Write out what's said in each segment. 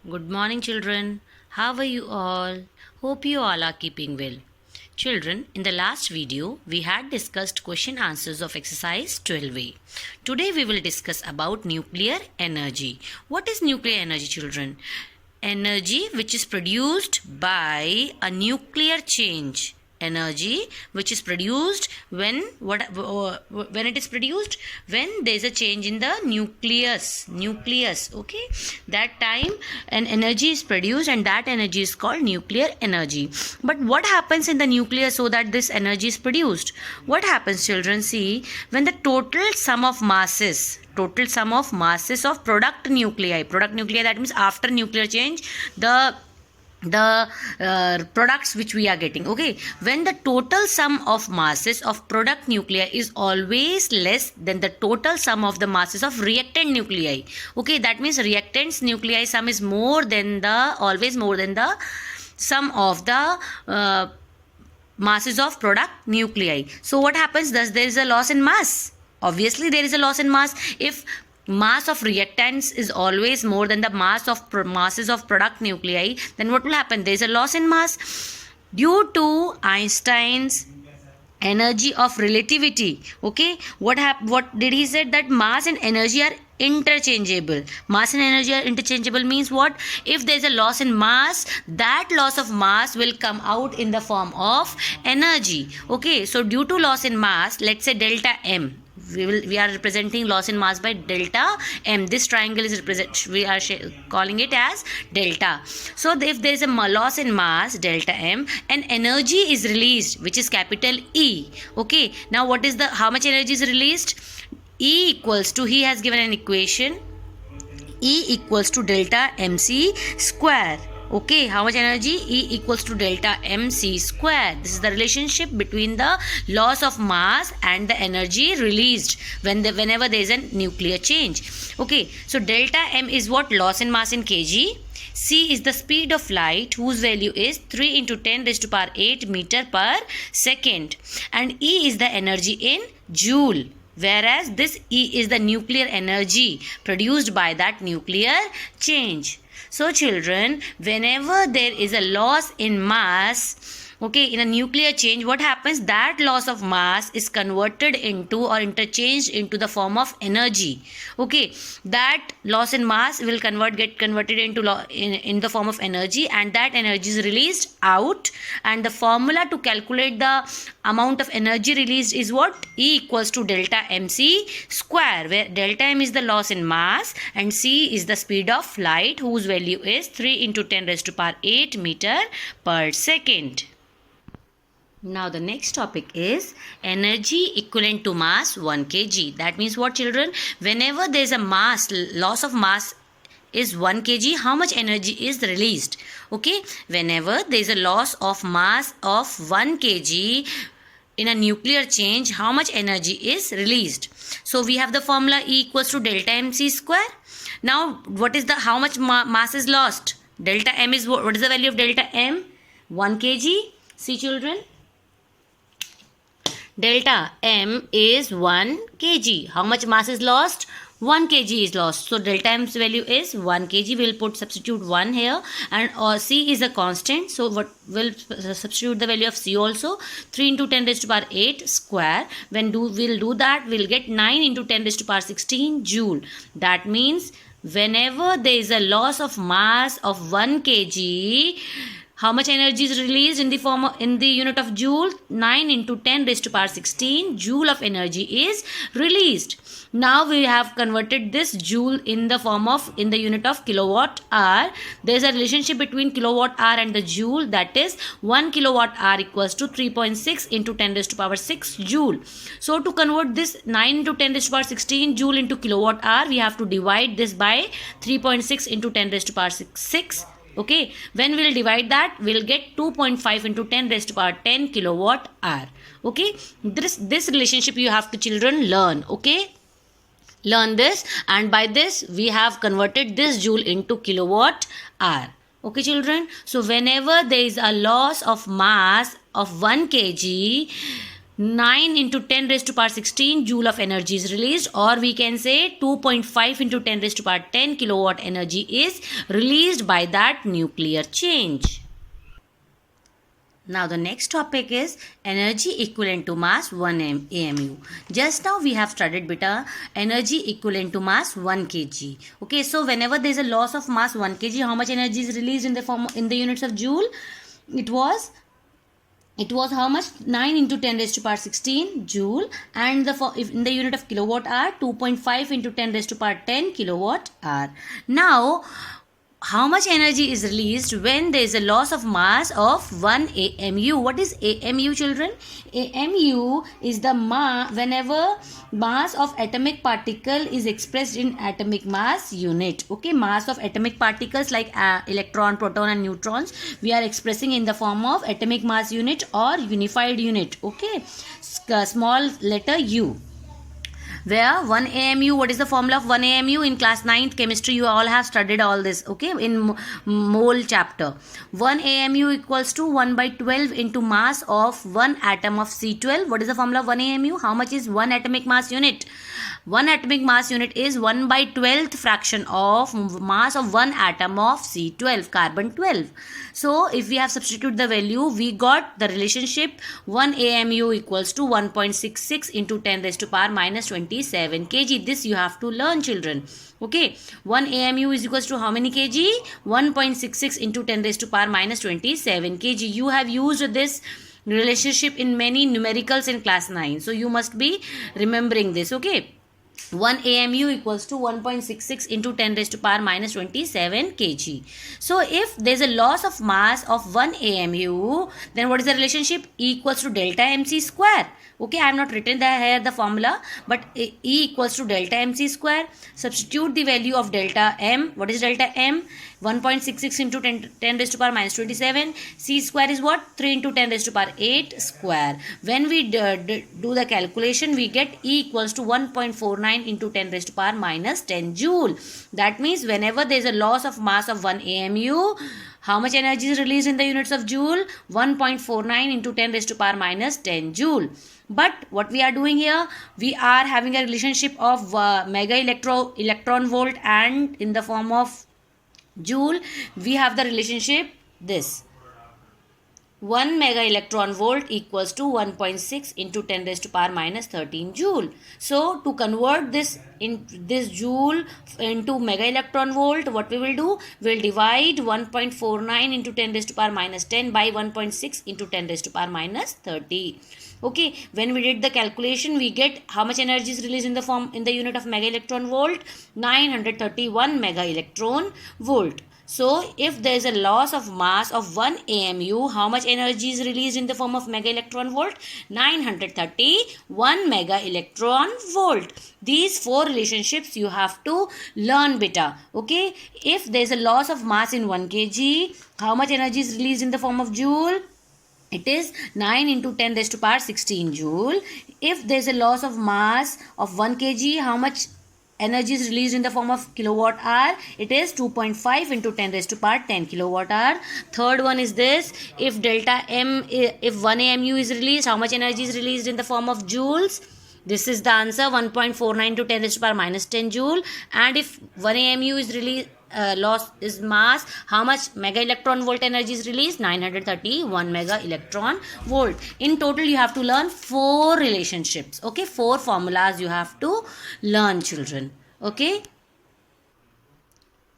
Good morning, children. How are you all? Hope you all are keeping well. Children, in the last video, we had discussed question answers of exercise 12A. Today, we will discuss about nuclear energy. What is nuclear energy, children? Energy which is produced by a nuclear change. Energy which is produced when it is produced when there is a change in the nucleus. Okay, that time an energy is produced and that energy is called nuclear energy. But what happens in the nucleus so that this energy is produced? What happens, children? See, when the total sum of masses of product nuclei, that means after nuclear change, the products which we are getting. Okay, when the total sum of masses of product nuclei is always less than the total sum of the masses of reactant nuclei. Okay, that means reactants nuclei sum is always more than the sum of the masses of product nuclei. So what happens? Thus there is a loss in mass. Obviously there is a loss in mass. If mass of reactants is always more than the masses of product nuclei, then what will happen? There is a loss in mass due to Einstein's energy of relativity. Okay, what did he said? That mass and energy are interchangeable. Mass and energy are interchangeable means what? If there is a loss in mass, that loss of mass will come out in the form of energy. Okay, so due to loss in mass, let's say delta m, we are representing loss in mass by delta m. This triangle is we are calling it as delta. So if there is a loss in mass delta m, and energy is released, which is capital E. Okay, now what is how much energy is released? E equals to, he has given an equation, E equals to delta mc square. Okay, how much energy? E equals to delta mc square. This is the relationship between the loss of mass and the energy released whenever there is a nuclear change. Okay, so delta m is what? Loss in mass in kg. C is the speed of light, whose value is 3 into 10 raised to power 8 meter per second. And E is the energy in joule, whereas this E is the nuclear energy produced by that nuclear change. So children, whenever there is a loss in mass, okay, in a nuclear change, what happens? That loss of mass is converted into or interchanged into the form of energy. Okay, that loss in mass will get converted into in the form of energy, and that energy is released out. And the formula to calculate the amount of energy released is what? E equals to delta mc square, where delta m is the loss in mass and c is the speed of light, whose value is 3 into 10 raised to power 8 meter per second. Now the next topic is energy equivalent to mass 1 kg. That means what, children? Whenever there is a loss of mass is 1 kg, how much energy is released? Okay, whenever there is a loss of mass of 1 kg in a nuclear change, how much energy is released? So we have the formula E equals to delta mc square. Now what is how much mass is lost? Delta m is what is the value of delta m? 1 kg. See children, delta m is 1 kg. How much mass is lost? 1 kg is lost. So delta m's value is 1 kg. We will substitute 1 here, and c is a constant. So what will substitute the value of c also? 3 into 10 raised to power 8 square. We'll do that, we'll get 9 into 10 raised to power 16 joule. That means whenever there is a loss of mass of 1 kg, how much energy is released in the unit of joule? 9 into 10 raised to power 16 joule of energy is released. Now we have converted this joule in the unit of kilowatt hour. There is a relationship between kilowatt hour and the joule, that is 1 kilowatt hour equals to 3.6 into 10 raised to power 6 joule. So to convert this 9 into 10 raised to power 16 joule into kilowatt hour, we have to divide this by 3.6 into 10 raised to power 6. Okay, when we'll divide that, we'll get 2.5 into 10 raised to power 10 kilowatt hour. Okay, this relationship you have to, children, learn. Okay, learn this, and by this we have converted this joule into kilowatt hour. Okay children, so whenever there is a loss of mass of 1 kg, 9 into 10 raised to power 16 joule of energy is released, or we can say 2.5 into 10 raised to power 10 kilowatt energy is released by that nuclear change. Now the next topic is energy equivalent to mass 1 AMU. Just now we have studied beta energy equivalent to mass 1 kg. Okay, so whenever there is a loss of mass 1 kg, how much energy is released in the units of joule? It was how much? 9 into 10 raised to power 16 joule, and in the unit of kilowatt hour, 2.5 into 10 raised to power 10 kilowatt hour. Now how much energy is released when there is a loss of mass of 1 AMU? What is AMU, children? AMU is the whenever mass of atomic particle is expressed in atomic mass unit. Okay, mass of atomic particles like electron, proton and neutrons, we are expressing in the form of atomic mass unit or unified unit. Okay, small letter U. Where 1 AMU, what is the formula of 1 AMU? In class 9th chemistry, you all have studied all this, okay, in mole chapter. 1 AMU equals to 1 by 12 into mass of 1 atom of C12. What is the formula of 1 AMU? How much is 1 atomic mass unit? 1 atomic mass unit is 1 by 12th fraction of mass of 1 atom of C12, carbon 12. So if we have substituted the value, we got the relationship 1 AMU equals to 1.66 into 10 raised to power minus 27 kg. This you have to learn, children. Okay, 1 AMU is equals to how many kg? 1.66 into 10 raised to power minus 27 kg. You have used this relationship in many numericals in class 9. So you must be remembering this, okay. 1 AMU equals to 1.66 into 10 raised to power minus 27 kg. So if there is a loss of mass of 1 AMU, then what is the relationship? E equals to delta mc square. Okay, I have not written here the formula, but E equals to delta mc square. Substitute the value of delta m. What is delta m? 1.66 into 10 raised to power minus 27. C square is what? 3 into 10 raised to power 8 square. When we do the calculation, we get E equals to 1.49 into 10 raised to power minus 10 joule. That means whenever there is a loss of mass of 1 AMU, how much energy is released in the units of joule? 1.49 into 10 raised to power minus 10 joule. But what we are doing here, we are having a relationship of mega electron volt, and in the form of joule, we have the relationship this. 1 mega electron volt equals to 1.6 into 10 raised to power minus 13 joule. So to convert this joule into mega electron volt, what we will do? We will divide 1.49 into 10 raised to power minus 10 by 1.6 into 10 raised to power minus 30. Okay, when we did the calculation, we get how much energy is released in the unit of mega electron volt? 931 mega electron volt. So if there is a loss of mass of 1 AMU, how much energy is released in the form of mega electron volt? 931 mega electron volt. These four relationships you have to learn beta. Okay, if there is a loss of mass in 1 kg, how much energy is released in the form of joule? It is 9 into 10 raised to power 16 joule. If there is a loss of mass of 1 kg, how much energy is released in the form of kilowatt hour? It is 2.5 into 10 raised to power 10 kilowatt hour. Third one is this. If delta M, if 1 AMU is released, how much energy is released in the form of joules? This is the answer, 1.49 to 10 raised to power minus 10 joule. And if 1 AMU is released, loss is mass, how much mega electron volt energy is released? 931 mega electron volt. In total you have to learn 4 relationships. Okay, 4 formulas you have to learn, children. Okay,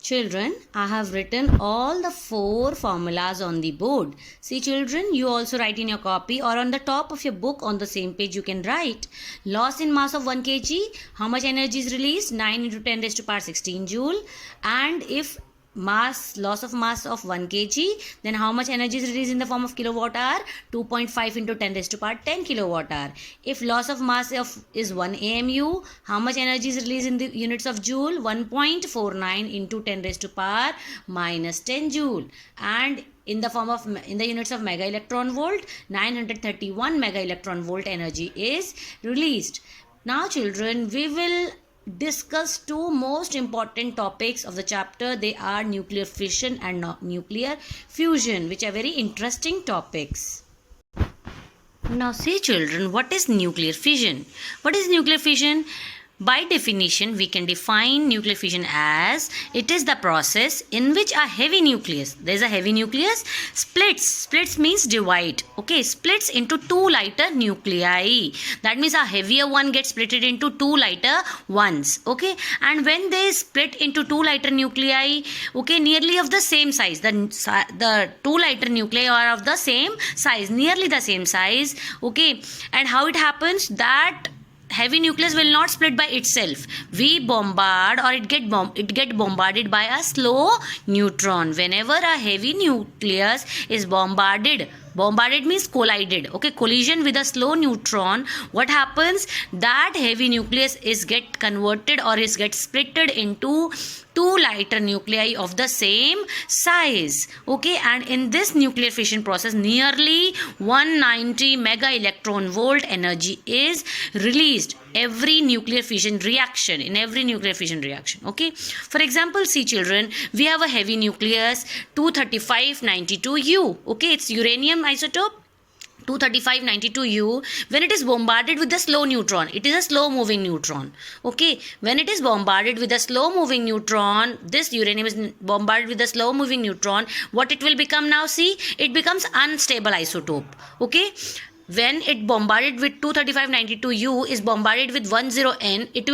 children, I have written all the 4 formulas on the board. See children, you also write in your copy or on the top of your book on the same page you can write. Loss in mass of 1 kg, how much energy is released? 9 into 10 raised to power 16 joule. And if loss of mass of 1 kg, then how much energy is released in the form of kilowatt hour? 2.5 into 10 raised to power 10 kilowatt hour. If loss of mass is 1 AMU, how much energy is released in the units of joule? 1.49 into 10 raised to power minus 10 joule. And in the units of mega electron volt, 931 mega electron volt energy is released. Now children, we will discuss 2 most important topics of the chapter. They are nuclear fission and nuclear fusion, which are very interesting topics. Now, see children, what is nuclear fission? What is nuclear fission? By definition, we can define nuclear fission as it is the process in which a heavy nucleus, there is a heavy nucleus, splits means divide, okay, splits into two lighter nuclei. That means a heavier one gets splitted into two lighter ones, okay, and when they split into two lighter nuclei, okay, nearly of the same size, the two lighter nuclei are of the same size, nearly the same size, okay, and how it happens that heavy nucleus will not split by itself. We bombard or it get bombarded by a slow neutron. Whenever a heavy nucleus is bombarded means collided, okay, collision with a slow neutron, what happens, that heavy nucleus is get converted or is get splitted into two lighter nuclei of the same size, okay, and in this nuclear fission process nearly 190 mega electron volt energy is released every nuclear fission reaction, okay. For example, see children, we have a heavy nucleus 23592U, okay, it's uranium isotope 23592U. When it is bombarded with the slow neutron, it is a slow moving neutron, okay, when it is bombarded with a slow moving neutron, this uranium is bombarded with a slow moving neutron, what it will become now, see, it becomes unstable isotope, okay. When it bombarded with 23592U is bombarded with 10N, it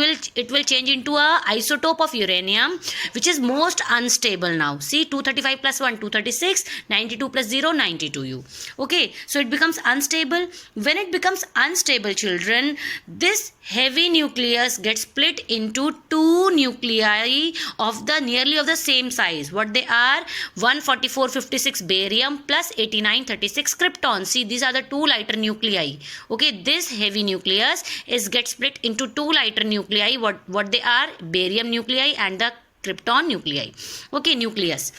will change into a isotope of uranium which is most unstable now. See, 235 plus 1 236, 92 plus 0 92U. Okay, so it becomes unstable. When it becomes unstable, children, this heavy nucleus gets split into two nuclei of the nearly of the same size. What they are? 14456 barium plus 8936 krypton. See, these are the two lighter nuclei, okay. This heavy nucleus is get split into two lighter nuclei. What they are? Barium nuclei and the krypton nuclei, okay, nucleus,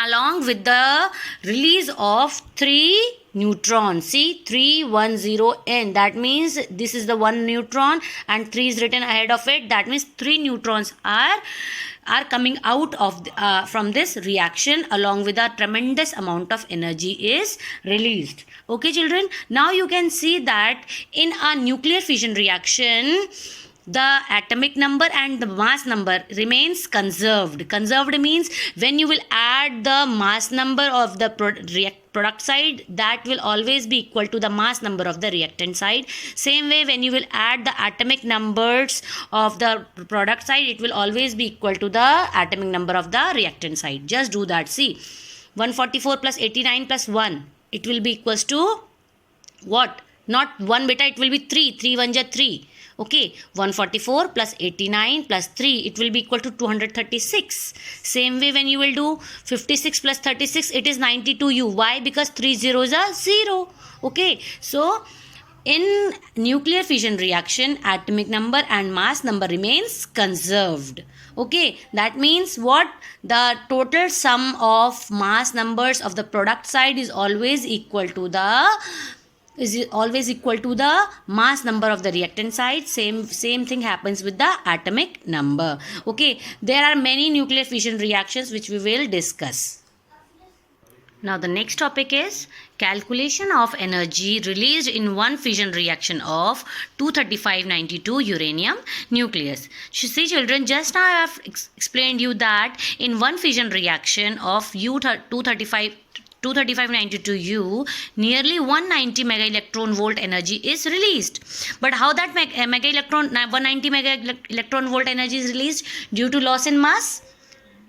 along with the release of three neutrons. See, 310N, that means this is the one neutron and 3 is written ahead of it. That means three neutrons are coming out of from this reaction, along with a tremendous amount of energy is released, okay children. Now you can see that in a nuclear fission reaction, the atomic number and the mass number remains conserved. Conserved means when you will add the mass number of the product side, that will always be equal to the mass number of the reactant side. Same way, when you will add the atomic numbers of the product side, it will always be equal to the atomic number of the reactant side. Just do that. See, 144 plus 89 plus 1, it will be equals to what? Not 1 beta, it will be 3. 3 1 ja 3. Okay, 144 plus 89 plus 3, it will be equal to 236. Same way, when you will do 56 plus 36, it is 92U. Why? Because 3 zeros are 0. Okay, so in nuclear fission reaction, atomic number and mass number remains conserved. Okay, that means what? The total sum of mass numbers of the product side is always equal to the mass number of the reactant side. Same thing happens with the atomic number. Okay, there are many nuclear fission reactions which we will discuss. Now the next topic is calculation of energy released in one fission reaction of 23592 uranium nucleus. See children, just now I have explained you that in one fission reaction of 23592U, nearly 190 mega electron volt energy is released. But how that 190 mega electron volt energy is released? Due to loss in mass.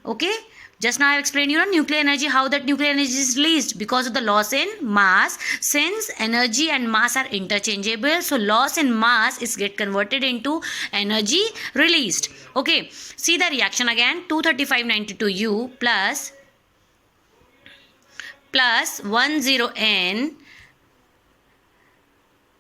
Okay, just now I have explained you nuclear energy, how that nuclear energy is released because of the loss in mass. Since energy and mass are interchangeable, so loss in mass is get converted into energy released. Okay, see the reaction again. 23592U plus 10N,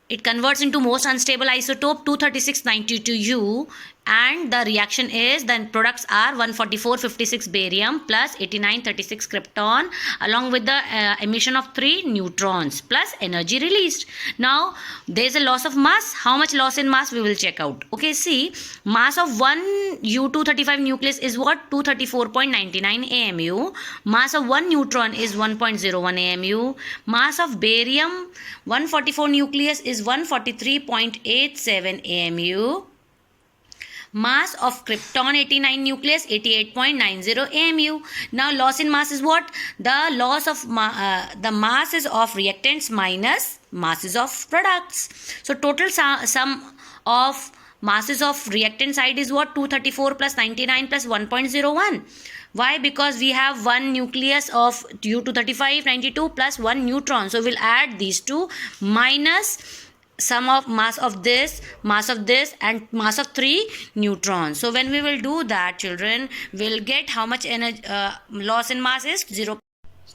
it converts into most unstable isotope 23692U. and the reaction is, the products are 14456 barium plus 8936 krypton along with the emission of 3 neutrons plus energy released. Now there is a loss of mass. How much loss in mass we will check out. Okay, see, mass of one U235 nucleus is what? 234.99 AMU. Mass of one neutron is 1.01 AMU. Mass of barium 144 nucleus is 143.87 AMU. Mass of krypton 89 nucleus 88.90 AMU. Now loss in mass is what? The loss of the masses of reactants minus masses of products. So total sum of masses of reactant side is what? 234 plus 99 plus 1.01. Why? Because we have one nucleus of U235 92 plus one neutron. So we'll add these two minus sum of mass of this and mass of 3 neutrons. So when we will do that, children, we'll get how much energy loss in mass is 0.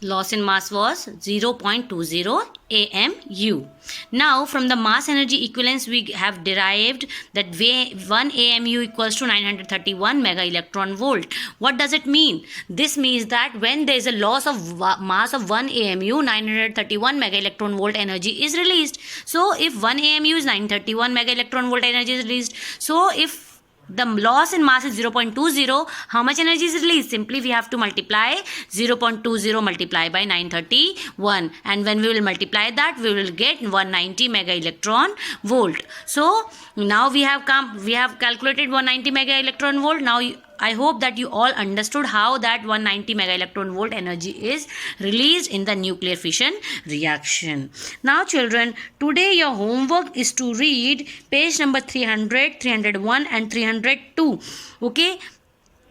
Loss in mass was 0.20 AMU. Now from the mass energy equivalence we have derived that 1 AMU equals to 931 mega electron volt. What does it mean? This means that when there is a loss of mass of 1 AMU, 931 mega electron volt energy is released. So if 1 AMU is 931 mega electron volt energy is released. So if the loss in mass is 0.20, how much energy is released? Simply we have to multiply 0.20 multiply by 931, and when we will multiply that, we will get 190 mega electron volt. So now we have calculated 190 mega electron volt. Now I hope that you all understood how that 190 mega electron volt energy is released in the nuclear fission reaction. Now children, today your homework is to read page number 300, 301 and 302. Okay,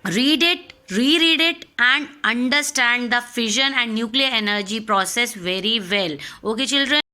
read it, reread it and understand the fission and nuclear energy process very well. Okay children.